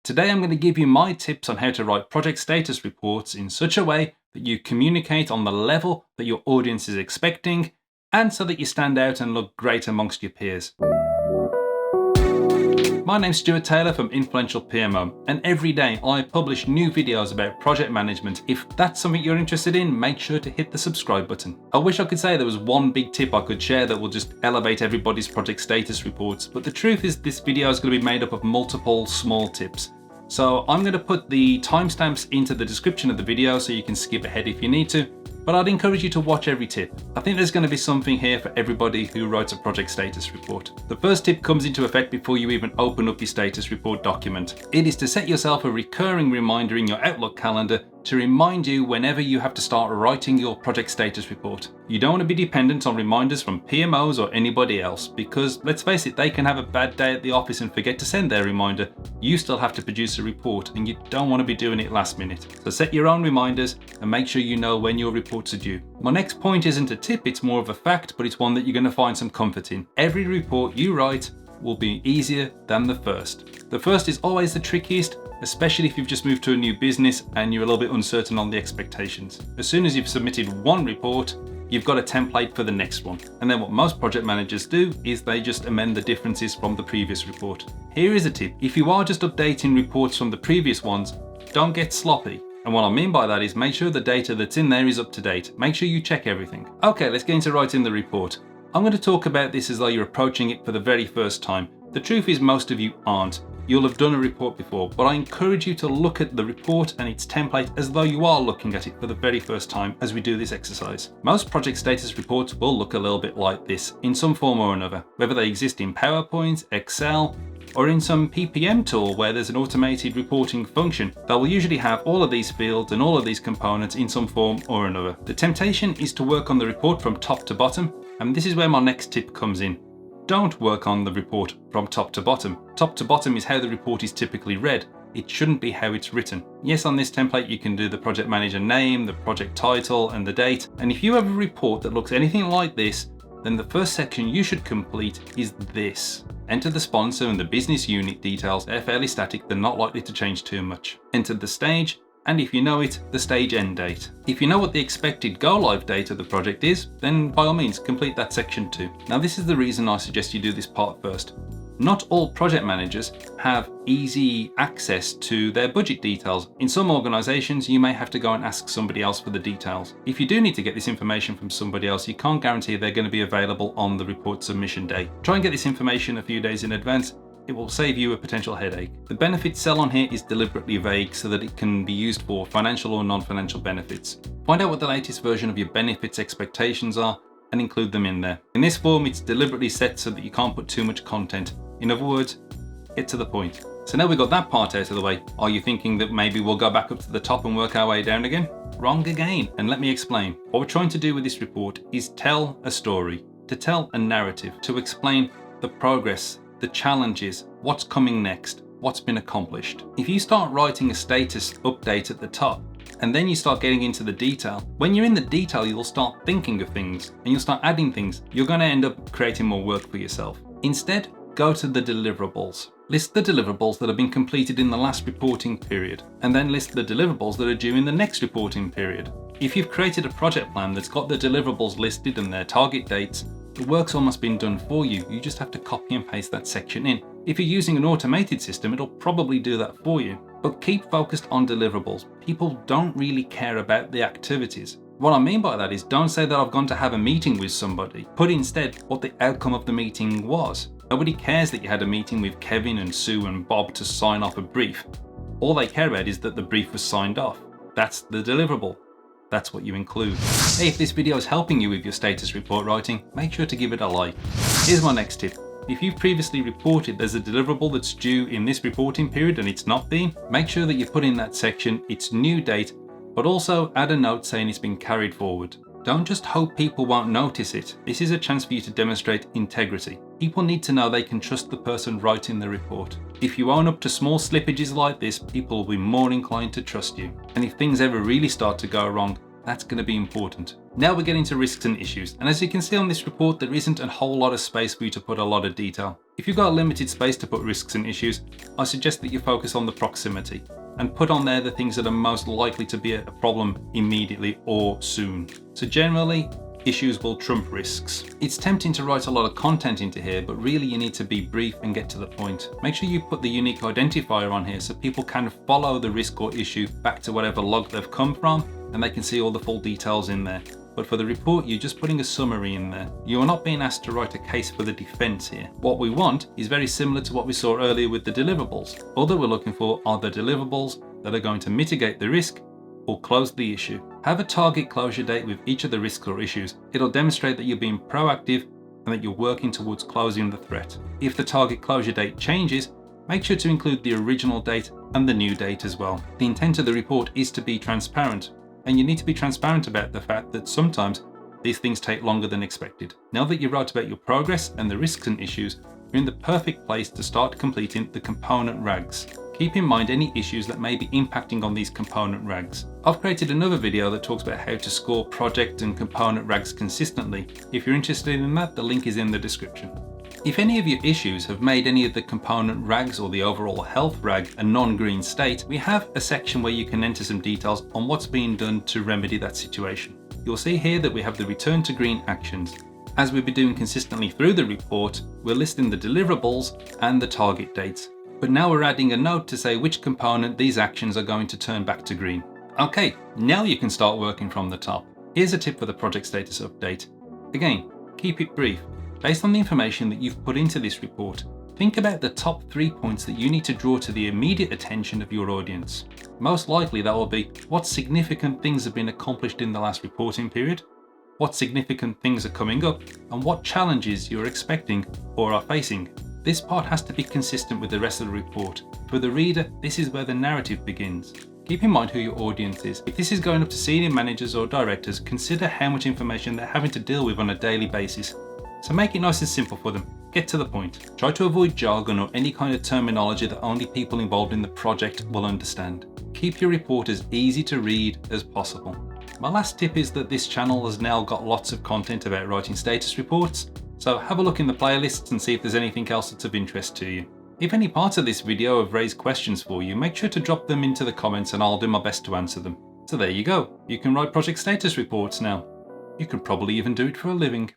Today I'm going to give you my tips on how to write project status reports in such a way that you communicate on the level that your audience is expecting, and so that you stand out and look great amongst your peers. My name's Stuart Taylor from Influential PMO, and every day I publish new videos about project management. If that's something you're interested in, make sure to hit the subscribe button. I wish I could say there was one big tip I could share that will just elevate everybody's project status reports, but the truth is this video is going to be made up of multiple small tips. So I'm going to put the timestamps into the description of the video so you can skip ahead if you need to, but I'd encourage you to watch every tip. I think there's going to be something here for everybody who writes a project status report. The first tip comes into effect before you even open up your status report document. It is to set yourself a recurring reminder in your Outlook calendar to remind you whenever you have to start writing your project status report. You don't want to be dependent on reminders from PMOs or anybody else, because let's face it, they can have a bad day at the office and forget to send their reminder. You still have to produce a report and you don't want to be doing it last minute. So set your own reminders and make sure you know when your reports are due. My next point isn't a tip, it's more of a fact, but it's one that you're going to find some comfort in. Every report you write will be easier than the first. The first is always the trickiest, especially if you've just moved to a new business and you're a little bit uncertain on the expectations. As soon as you've submitted one report, you've got a template for the next one. And then what most project managers do is they just amend the differences from the previous report. Here is a tip. If you are just updating reports from the previous ones, don't get sloppy. And what I mean by that is make sure the data that's in there is up to date. Make sure you check everything. Okay, let's get into writing the report. I'm going to talk about this as though you're approaching it for the very first time. The truth is most of you aren't. You'll have done a report before, but I encourage you to look at the report and its template as though you are looking at it for the very first time as we do this exercise. Most project status reports will look a little bit like this in some form or another, whether they exist in PowerPoint, Excel, or in some PPM tool where there's an automated reporting function. They will usually have all of these fields and all of these components in some form or another. The temptation is to work on the report from top to bottom, and this is where my next tip comes in. Don't work on the report from top to bottom. Top to bottom is how the report is typically read. It shouldn't be how it's written. Yes, on this template you can do the project manager name, the project title, and the date. And if you have a report that looks anything like this, then the first section you should complete is this. Enter the sponsor and the business unit details. They're fairly static, they're not likely to change too much. Enter the stage, and if you know it, the stage end date. If you know what the expected go live date of the project is, then by all means complete that section too. Now this is the reason I suggest you do this part first. Not all project managers have easy access to their budget details. In some organizations, you may have to go and ask somebody else for the details. If you do need to get this information from somebody else, you can't guarantee they're going to be available on the report submission day. Try and get this information a few days in advance. It will save you a potential headache. The benefit cell on here is deliberately vague so that it can be used for financial or non-financial benefits. Find out what the latest version of your benefits expectations are and include them in there. In this form, it's deliberately set so that you can't put too much content. In other words, get to the point. So now we've got that part out of the way, are you thinking that maybe we'll go back up to the top and work our way down again? Wrong again. And let me explain. What we're trying to do with this report is tell a story, to tell a narrative, to explain the progress, the challenges, what's coming next, what's been accomplished. If you start writing a status update at the top, and then you start getting into the detail, when you're in the detail, you'll start thinking of things and you'll start adding things. You're going to end up creating more work for yourself. Instead, go to the deliverables. List the deliverables that have been completed in the last reporting period, and then list the deliverables that are due in the next reporting period. If you've created a project plan that's got the deliverables listed and their target dates, the work's almost been done for you. You just have to copy and paste that section in. If you're using an automated system, it'll probably do that for you. But keep focused on deliverables. People don't really care about the activities. What I mean by that is don't say that I've gone to have a meeting with somebody. Put instead what the outcome of the meeting was. Nobody cares that you had a meeting with Kevin and Sue and Bob to sign off a brief. All they care about is that the brief was signed off. That's the deliverable. That's what you include. Hey, if this video is helping you with your status report writing, make sure to give it a like. Here's my next tip. If you've previously reported there's a deliverable that's due in this reporting period and it's not been, make sure that you put in that section its new date, but also add a note saying it's been carried forward. Don't just hope people won't notice it. This is a chance for you to demonstrate integrity. People need to know they can trust the person writing the report. If you own up to small slippages like this, people will be more inclined to trust you. And if things ever really start to go wrong, that's going to be important. Now we're getting to risks and issues, and as you can see on this report, there isn't a whole lot of space for you to put a lot of detail. If you've got limited space to put risks and issues, I suggest that you focus on the proximity and put on there the things that are most likely to be a problem immediately or soon. So generally, issues will trump risks. It's tempting to write a lot of content into here, but really you need to be brief and get to the point. Make sure you put the unique identifier on here so people can follow the risk or issue back to whatever log they've come from, and they can see all the full details in there. But for the report, you're just putting a summary in there. You are not being asked to write a case for the defense here. What we want is very similar to what we saw earlier with the deliverables. All that we're looking for are the deliverables that are going to mitigate the risk or close the issue. Have a target closure date with each of the risks or issues. It'll demonstrate that you're being proactive and that you're working towards closing the threat. If the target closure date changes, make sure to include the original date and the new date as well. The intent of the report is to be transparent, and you need to be transparent about the fact that sometimes these things take longer than expected. Now that you wrote about your progress and the risks and issues, you're in the perfect place to start completing the component RAGs. Keep in mind any issues that may be impacting on these component RAGs. I've created another video that talks about how to score project and component RAGs consistently. If you're interested in that, the link is in the description. If any of your issues have made any of the component RAGs or the overall health RAG a non-green state, we have a section where you can enter some details on what's being done to remedy that situation. You'll see here that we have the return to green actions. As we've been doing consistently through the report, we're listing the deliverables and the target dates. But now we're adding a note to say which component these actions are going to turn back to green. Okay, now you can start working from the top. Here's a tip for the project status update. Again, keep it brief. Based on the information that you've put into this report, think about the top 3 points that you need to draw to the immediate attention of your audience. Most likely that will be what significant things have been accomplished in the last reporting period, what significant things are coming up, and what challenges you're expecting or are facing. This part has to be consistent with the rest of the report. For the reader, this is where the narrative begins. Keep in mind who your audience is. If this is going up to senior managers or directors, consider how much information they're having to deal with on a daily basis. So make it nice and simple for them. Get to the point. Try to avoid jargon or any kind of terminology that only people involved in the project will understand. Keep your report as easy to read as possible. My last tip is that this channel has now got lots of content about writing status reports, so have a look in the playlists and see if there's anything else that's of interest to you. If any parts of this video have raised questions for you, make sure to drop them into the comments and I'll do my best to answer them. So there you go. You can write project status reports now. You can probably even do it for a living.